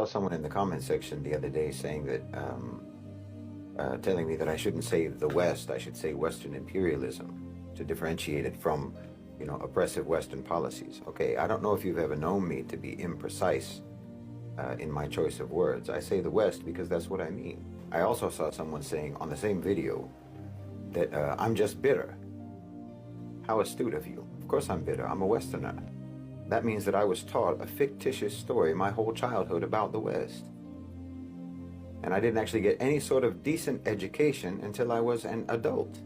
Saw someone in the comment section the other day saying that, telling me that I shouldn't say the West, I should say Western imperialism to differentiate it from, oppressive Western policies. Okay, I don't know if you've ever known me to be imprecise in my choice of words. I say the West because that's what I mean. I also saw someone saying on the same video that I'm just bitter. How astute of you. Of course I'm bitter. I'm a Westerner. That means that I was taught a fictitious story my whole childhood about the West. And I didn't actually get any sort of decent education until I was an adult.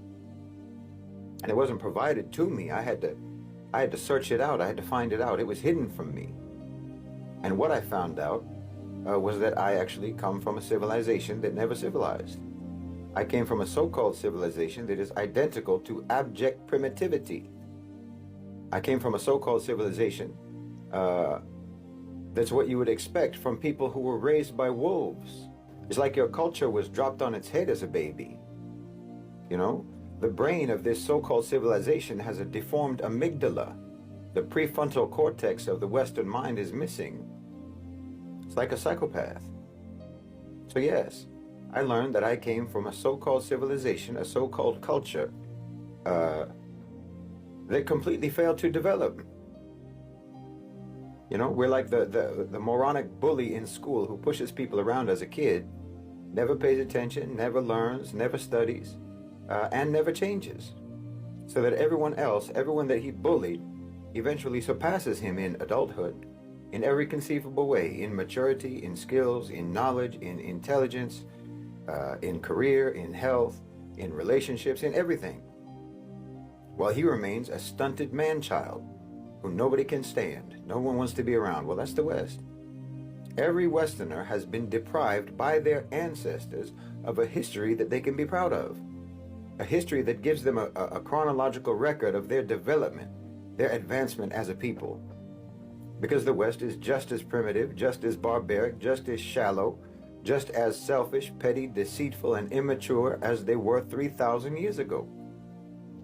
And it wasn't provided to me. I had to search it out. I had to find it out. It was hidden from me. And what I found out was that I actually come from a civilization that never civilized. I came from a so-called civilization that is identical to abject primitivity. I came from a so-called civilization that's what you would expect from people who were raised by wolves. It's like your culture was dropped on its head as a baby. The brain of this so-called civilization has a deformed amygdala. The prefrontal cortex of the Western mind is missing. It's like a psychopath. So yes, I learned that I came from a so-called civilization, a so-called culture, that completely failed to develop. We're like the moronic bully in school who pushes people around as a kid, never pays attention, never learns, never studies, and never changes. So that everyone that he bullied, eventually surpasses him in adulthood, in every conceivable way, in maturity, in skills, in knowledge, in intelligence, in career, in health, in relationships, in everything. While he remains a stunted man-child who nobody can stand, no one wants to be around. Well, that's the West. Every Westerner has been deprived by their ancestors of a history that they can be proud of. A history that gives them a chronological record of their development, their advancement as a people. Because the West is just as primitive, just as barbaric, just as shallow, just as selfish, petty, deceitful, and immature as they were 3,000 years ago.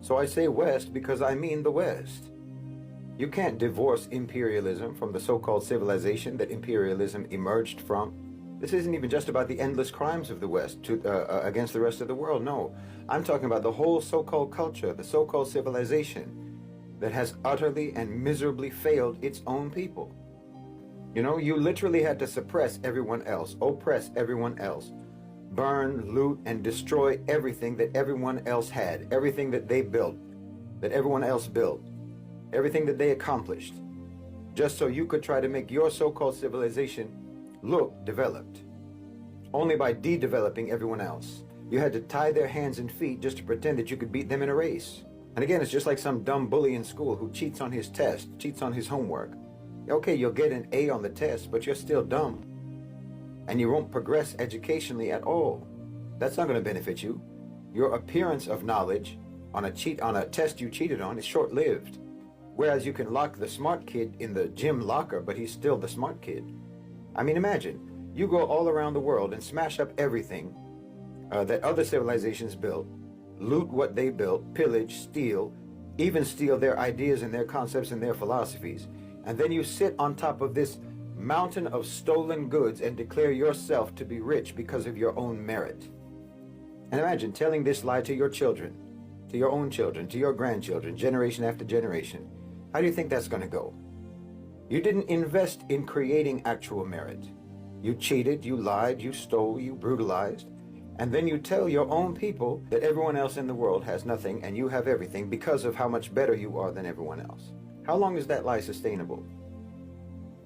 So I say West because I mean the West. You can't divorce imperialism from the so-called civilization that imperialism emerged from. This isn't even just about the endless crimes of the West against the rest of the world. No, I'm talking about the whole so-called culture, the so-called civilization that has utterly and miserably failed its own people. You literally had to suppress everyone else, oppress everyone else, burn, loot, and destroy everything that everyone else had, everything that they built, that everyone else built, everything that they accomplished, just so you could try to make your so-called civilization look developed. Only by de-developing everyone else. You had to tie their hands and feet just to pretend that you could beat them in a race. And again, it's just like some dumb bully in school who cheats on his test, cheats on his homework. Okay, you'll get an A on the test, but you're still dumb. And you won't progress educationally at all. That's not going to benefit you. Your appearance of knowledge on a test you cheated on is short-lived. Whereas you can lock the smart kid in the gym locker, but he's still the smart kid. I mean, imagine, you go all around the world and smash up everything that other civilizations built, loot what they built, pillage, steal, even steal their ideas and their concepts and their philosophies. And then you sit on top of this mountain of stolen goods and declare yourself to be rich because of your own merit. And imagine telling this lie to your children, to your own children, to your grandchildren, generation after generation. How do you think that's going to go? You didn't invest in creating actual merit. You cheated, you lied, you stole, you brutalized, and then you tell your own people that everyone else in the world has nothing and you have everything because of how much better you are than everyone else. How long is that lie sustainable?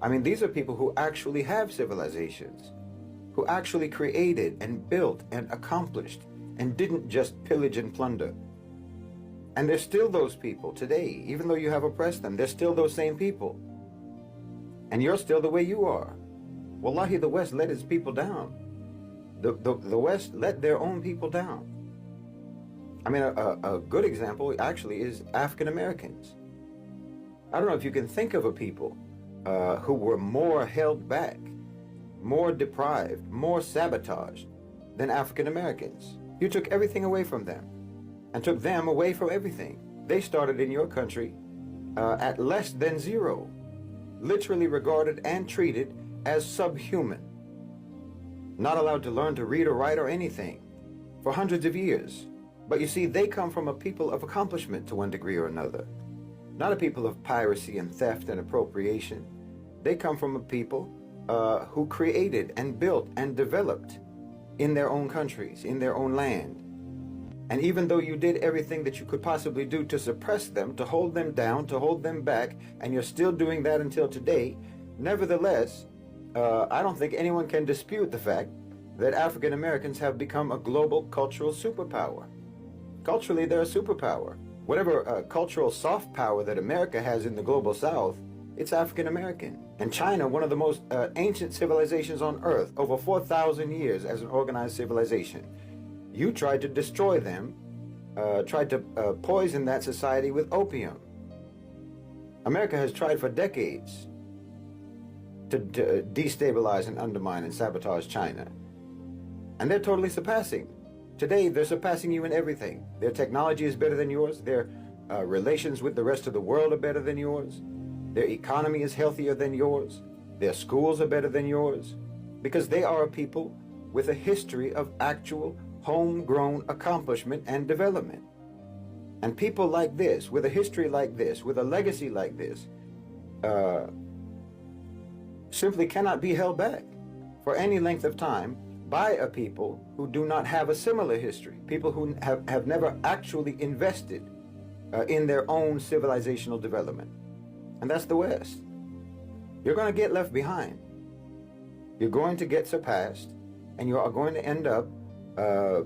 I mean, these are people who actually have civilizations, who actually created and built and accomplished and didn't just pillage and plunder. And there's still those people today, even though you have oppressed them, they're still those same people. And you're still the way you are. Wallahi, the West let its people down. The West let their own people down. I mean, a good example actually is African Americans. I don't know if you can think of a people who were more held back, more deprived, more sabotaged than African Americans. You took everything away from them and took them away from everything. They started in your country at less than zero, literally regarded and treated as subhuman. not allowed to learn to read or write or anything for hundreds of years. But you see, they come from a people of accomplishment to one degree or another, not a people of piracy and theft and appropriation. They come from a people who created and built and developed in their own countries, in their own land. And even though you did everything that you could possibly do to suppress them, to hold them down, to hold them back, and you're still doing that until today, nevertheless, I don't think anyone can dispute the fact that African Americans have become a global cultural superpower. Culturally, they're a superpower. Whatever cultural soft power that America has in the global South, it's African American. And China, one of the most ancient civilizations on earth, over 4,000 years as an organized civilization. You tried to destroy them, tried to poison that society with opium. America has tried for decades to destabilize and undermine and sabotage China. And they're totally surpassing. Today, they're surpassing you in everything. Their technology is better than yours. Their relations with the rest of the world are better than yours. Their economy is healthier than yours. Their schools are better than yours. Because they are a people with a history of actual homegrown accomplishment and development. And people like this, with a history like this, with a legacy like this, simply cannot be held back for any length of time by a people who do not have a similar history, people who have never actually invested in their own civilizational development. And that's the West. You're going to get left behind. You're going to get surpassed, and you are going to end up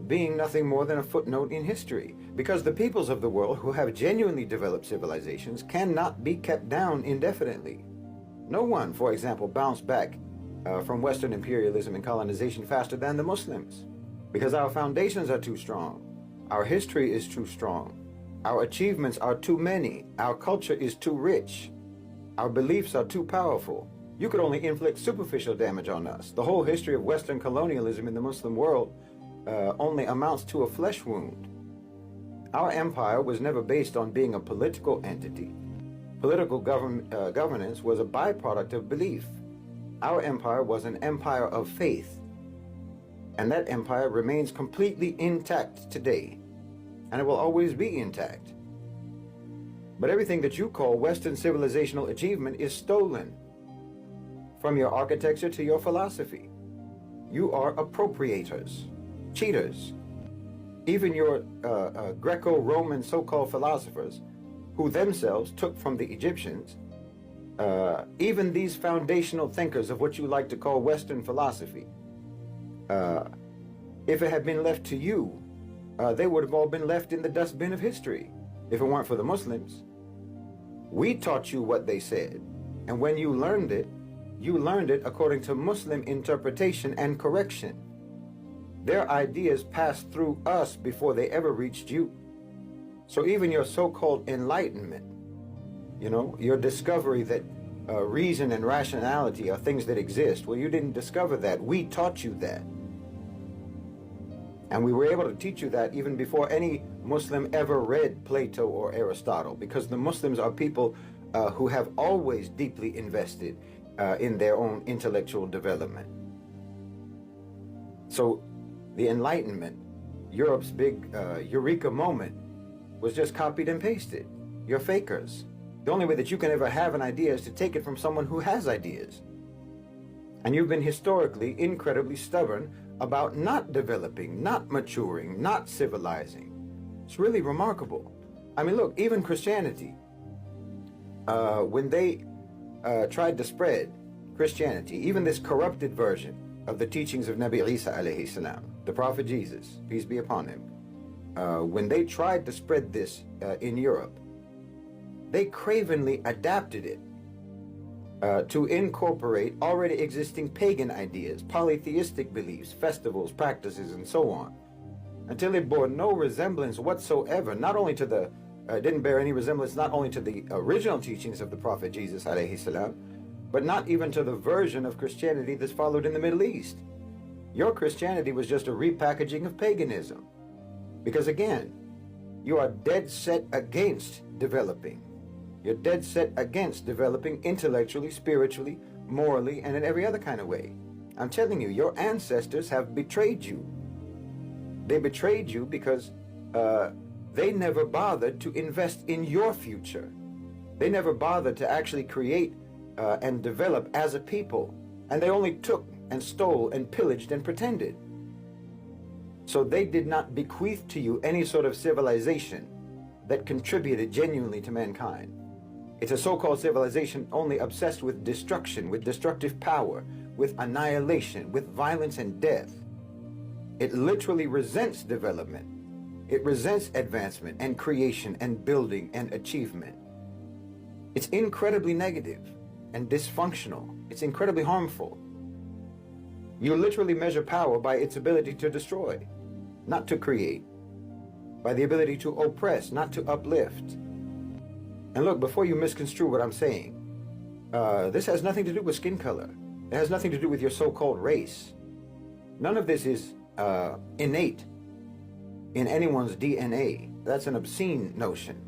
being nothing more than a footnote in history, because the peoples of the world who have genuinely developed civilizations cannot be kept down indefinitely. No one, for example, bounced back from Western imperialism and colonization faster than the Muslims, because our foundations are too strong, our history is too strong, our achievements are too many, our culture is too rich, our beliefs are too powerful. You could only inflict superficial damage on us. The whole history of Western colonialism in the Muslim world only amounts to a flesh wound. Our empire was never based on being a political entity. Political governance was a byproduct of belief. Our empire was an empire of faith. And that empire remains completely intact today. And it will always be intact. But everything that you call Western civilizational achievement is stolen. From your architecture to your philosophy. You are appropriators, cheaters. Even your Greco-Roman so-called philosophers, who themselves took from the Egyptians, even these foundational thinkers of what you like to call Western philosophy, if it had been left to you, they would have all been left in the dustbin of history, if it weren't for the Muslims. We taught you what they said, and when you learned it according to Muslim interpretation and correction. Their ideas passed through us before they ever reached you. So even your so-called enlightenment, your discovery that reason and rationality are things that exist, well, you didn't discover that. We taught you that. And we were able to teach you that even before any Muslim ever read Plato or Aristotle, because the Muslims are people who have always deeply invested in their own intellectual development. So the Enlightenment, Europe's big eureka moment, was just copied and pasted. You're fakers. The only way that you can ever have an idea is to take it from someone who has ideas. And you've been historically incredibly stubborn about not developing, not maturing, not civilizing. It's really remarkable. I mean, look, even Christianity, when they tried to spread Christianity, even this corrupted version of the teachings of Nabi Isa alayhi salam, the Prophet Jesus, peace be upon him, when they tried to spread this in Europe, they cravenly adapted it to incorporate already existing pagan ideas, polytheistic beliefs, festivals, practices, and so on, until it bore no resemblance whatsoever, not only to the, didn't bear any resemblance not only to the original teachings of the Prophet Jesus alayhi salam, but not even to the version of Christianity that's followed in the Middle East. Your Christianity was just a repackaging of paganism. Because again, you are dead set against developing. You're dead set against developing intellectually, spiritually, morally, and in every other kind of way. I'm telling you, your ancestors have betrayed you. They betrayed you because they never bothered to invest in your future. They never bothered to actually create and develop as a people. And they only took and stole and pillaged and pretended. So they did not bequeath to you any sort of civilization that contributed genuinely to mankind. It's a so-called civilization only obsessed with destruction, with destructive power, with annihilation, with violence and death. It literally resents development. It resents advancement and creation and building and achievement. It's incredibly negative and dysfunctional. It's incredibly harmful. You literally measure power by its ability to destroy, not to create, by the ability to oppress, not to uplift. And look, before you misconstrue what I'm saying, this has nothing to do with skin color. It has nothing to do with your so-called race. None of this is innate in anyone's DNA. That's an obscene notion.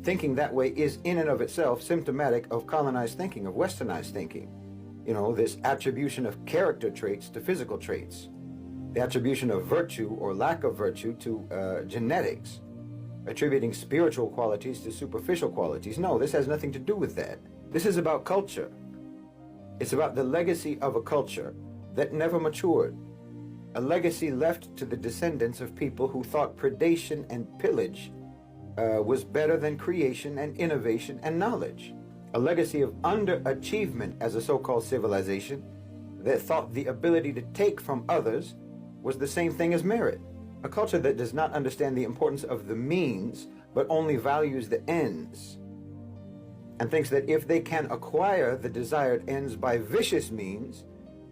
Thinking that way is in and of itself symptomatic of colonized thinking, of westernized thinking. You know, this attribution of character traits to physical traits. The attribution of virtue or lack of virtue to genetics. Attributing spiritual qualities to superficial qualities. No, this has nothing to do with that. This is about culture. It's about the legacy of a culture that never matured. A legacy left to the descendants of people who thought predation and pillage was better than creation and innovation and knowledge. A legacy of underachievement as a so-called civilization that thought the ability to take from others was the same thing as merit. A culture that does not understand the importance of the means, but only values the ends, and thinks that if they can acquire the desired ends by vicious means,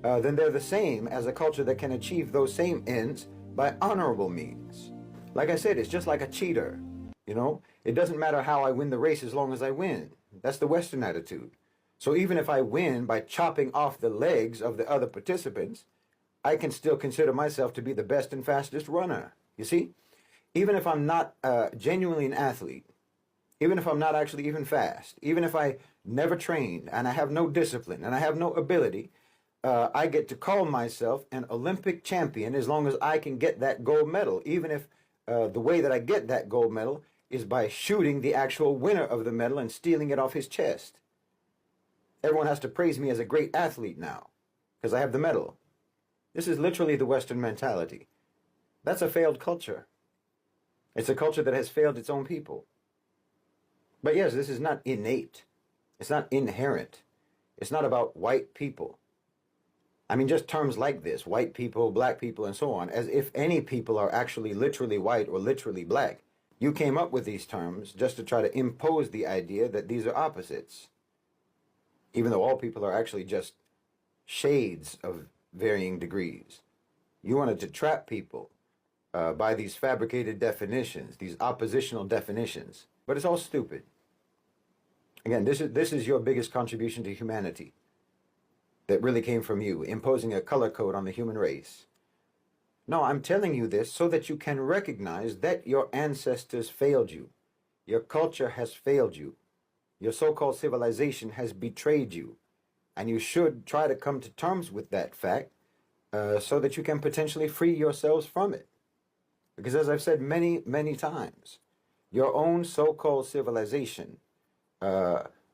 then they're the same as a culture that can achieve those same ends by honorable means. Like I said, it's just like a cheater, you know? It doesn't matter how I win the race as long as I win. That's the Western attitude. So even if I win by chopping off the legs of the other participants, I can still consider myself to be the best and fastest runner. You see? Even if I'm not genuinely an athlete, even if I'm not actually even fast, even if I never trained and I have no discipline and I have no ability, I get to call myself an Olympic champion as long as I can get that gold medal, even if the way that I get that gold medal is by shooting the actual winner of the medal and stealing it off his chest. Everyone has to praise me as a great athlete now because I have the medal. This is literally the Western mentality. That's a failed culture. It's a culture that has failed its own people. But yes, this is not innate. It's not inherent. It's not about white people. I mean, just terms like this, white people, black people, and so on, as if any people are actually literally white or literally black. You came up with these terms just to try to impose the idea that these are opposites, even though all people are actually just shades of varying degrees. You wanted to trap people by these fabricated definitions, these oppositional definitions, but it's all stupid. Again, this is your biggest contribution to humanity that really came from you, imposing a color code on the human race. No, I'm telling you this so that you can recognize that your ancestors failed you. Your culture has failed you. Your so-called civilization has betrayed you. And you should try to come to terms with that fact so that you can potentially free yourselves from it. Because as I've said many, many times, your own so-called civilization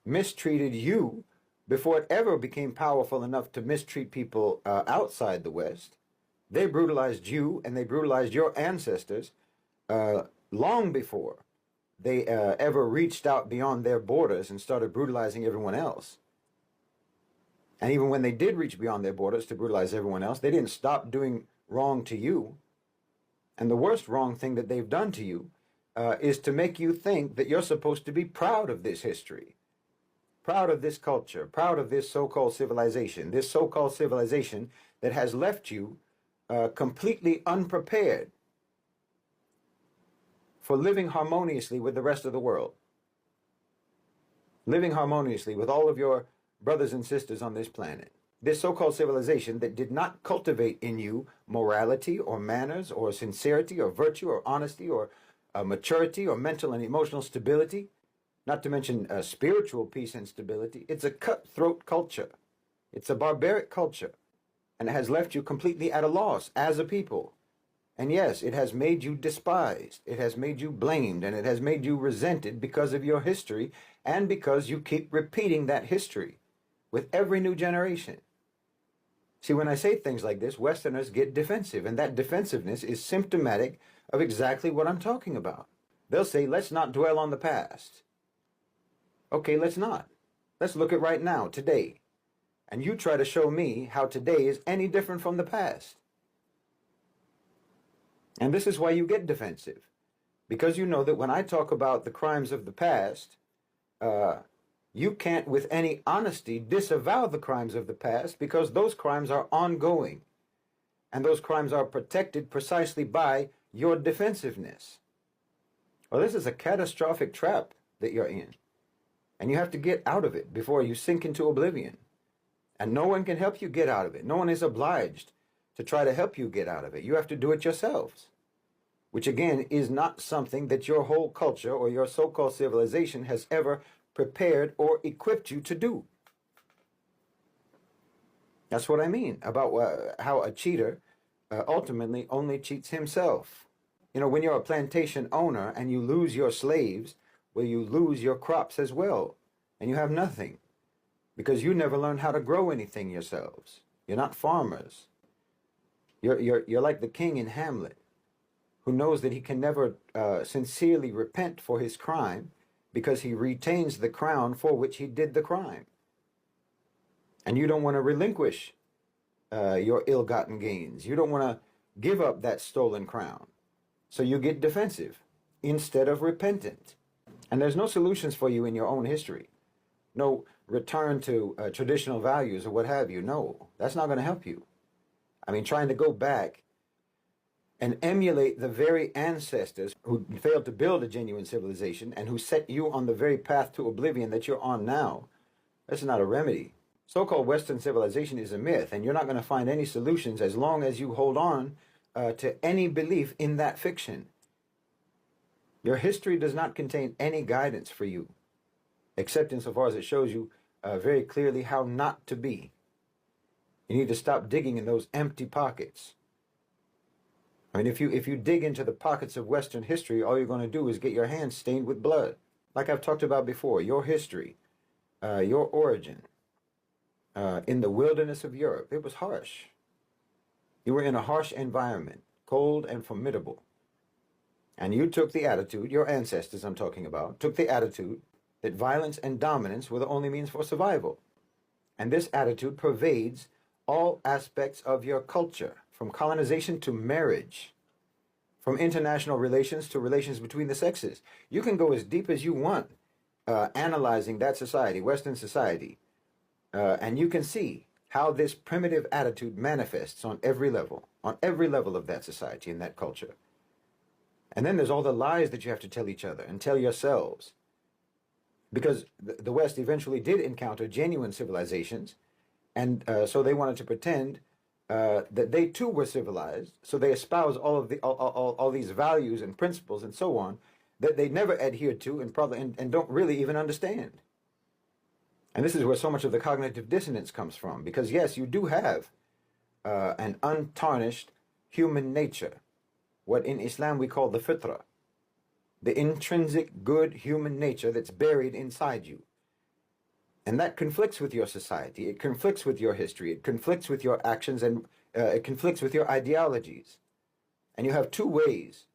mistreated you before it ever became powerful enough to mistreat people outside the West. They brutalized you and they brutalized your ancestors long before they ever reached out beyond their borders and started brutalizing everyone else. And even when they did reach beyond their borders to brutalize everyone else, they didn't stop doing wrong to you. And the worst wrong thing that they've done to you is to make you think that you're supposed to be proud of this history, proud of this culture, proud of this so-called civilization that has left you completely unprepared for living harmoniously with the rest of the world, living harmoniously with all of your brothers and sisters on this planet. This so-called civilization that did not cultivate in you morality or manners or sincerity or virtue or honesty or maturity or mental and emotional stability, not to mention spiritual peace and stability. It's a cutthroat culture. It's a barbaric culture. and it has left you completely at a loss as a people. And yes, it has made you despised, it has made you blamed, and it has made you resented because of your history and because you keep repeating that history with every new generation. See, when I say things like this, Westerners get defensive, and that defensiveness is symptomatic of exactly what I'm talking about. They'll say, let's not dwell on the past. Okay, let's not. Let's look at right now, today. And you try to show me how today is any different from the past. And this is why you get defensive. Because you know that when I talk about the crimes of the past, you can't with any honesty disavow the crimes of the past, because those crimes are ongoing. And those crimes are protected precisely by your defensiveness. Well, this is a catastrophic trap that you're in. And you have to get out of it before you sink into oblivion. And no one can help you get out of it. No one is obliged to try to help you get out of it. You have to do it yourselves. Which again is not something that your whole culture or your so-called civilization has ever prepared or equipped you to do. That's what I mean about how a cheater ultimately only cheats himself. You know, when you're a plantation owner and you lose your slaves, well, you lose your crops as well, and you have nothing because you never learned how to grow anything yourselves. You're not farmers. You're like the king in Hamlet, who knows that he can never sincerely repent for his crime because he retains the crown for which he did the crime. And you don't want to relinquish your ill-gotten gains. You don't want to give up that stolen crown. So you get defensive instead of repentant. And there's no solutions for you in your own history. No return to traditional values or what have you. No, that's not going to help you. I mean, trying to go back and emulate the very ancestors who failed to build a genuine civilization and who set you on the very path to oblivion that you're on now, that's not a remedy. So-called Western civilization is a myth, and you're not going to find any solutions as long as you hold on to any belief in that fiction. Your history does not contain any guidance for you, except insofar as it shows you very clearly how not to be. You need to stop digging in those empty pockets. I mean, if you dig into the pockets of Western history, all you're going to do is get your hands stained with blood. Like I've talked about before, your history, your origin, in the wilderness of Europe, it was harsh. You were in a harsh environment, cold and formidable. And you took the attitude, your ancestors I'm talking about, took the attitude that violence and dominance were the only means for survival. And this attitude pervades all aspects of your culture, from colonization to marriage, from international relations to relations between the sexes. You can go as deep as you want analyzing that society, Western society, and you can see how this primitive attitude manifests on every level of that society and that culture. And then there's all the lies that you have to tell each other and tell yourselves. Because the West eventually did encounter genuine civilizations, and so they wanted to pretend that they too were civilized. So they espouse all these values and principles and so on that they never adhered to and don't really even understand. And this is where so much of the cognitive dissonance comes from. Because yes, you do have an untarnished human nature, what in Islam we call the fitrah, the intrinsic good human nature that's buried inside you. And that conflicts with your society, it conflicts with your history, it conflicts with your actions, and it conflicts with your ideologies. And you have two ways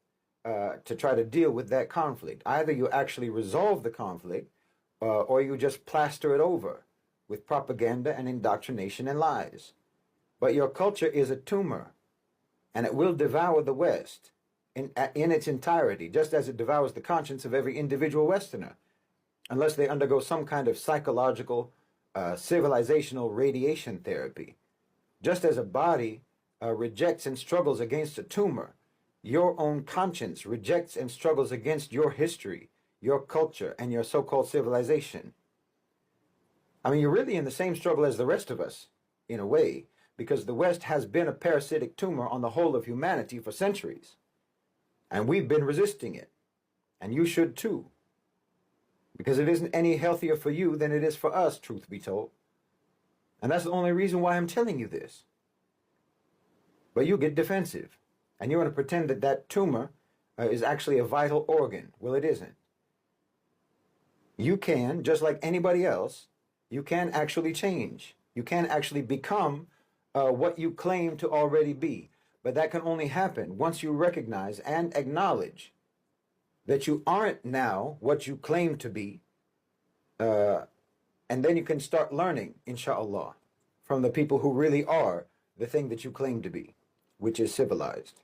to try to deal with that conflict. Either you actually resolve the conflict, or you just plaster it over with propaganda and indoctrination and lies. But your culture is a tumor, and it will devour the West in its entirety, just as it devours the conscience of every individual Westerner, unless they undergo some kind of psychological, civilizational radiation therapy. Just as a body rejects and struggles against a tumor, your own conscience rejects and struggles against your history, your culture, and your so-called civilization. I mean, you're really in the same struggle as the rest of us, in a way, because the West has been a parasitic tumor on the whole of humanity for centuries. And we've been resisting it. And you should too. Because it isn't any healthier for you than it is for us, truth be told. And that's the only reason why I'm telling you this. But you get defensive. And you want to pretend that that tumor is actually a vital organ. Well, it isn't. You can, just like anybody else, you can actually change. You can actually become what you claim to already be. But that can only happen once you recognize and acknowledge that you aren't now what you claim to be. And then you can start learning, inshallah, from the people who really are the thing that you claim to be, which is civilized.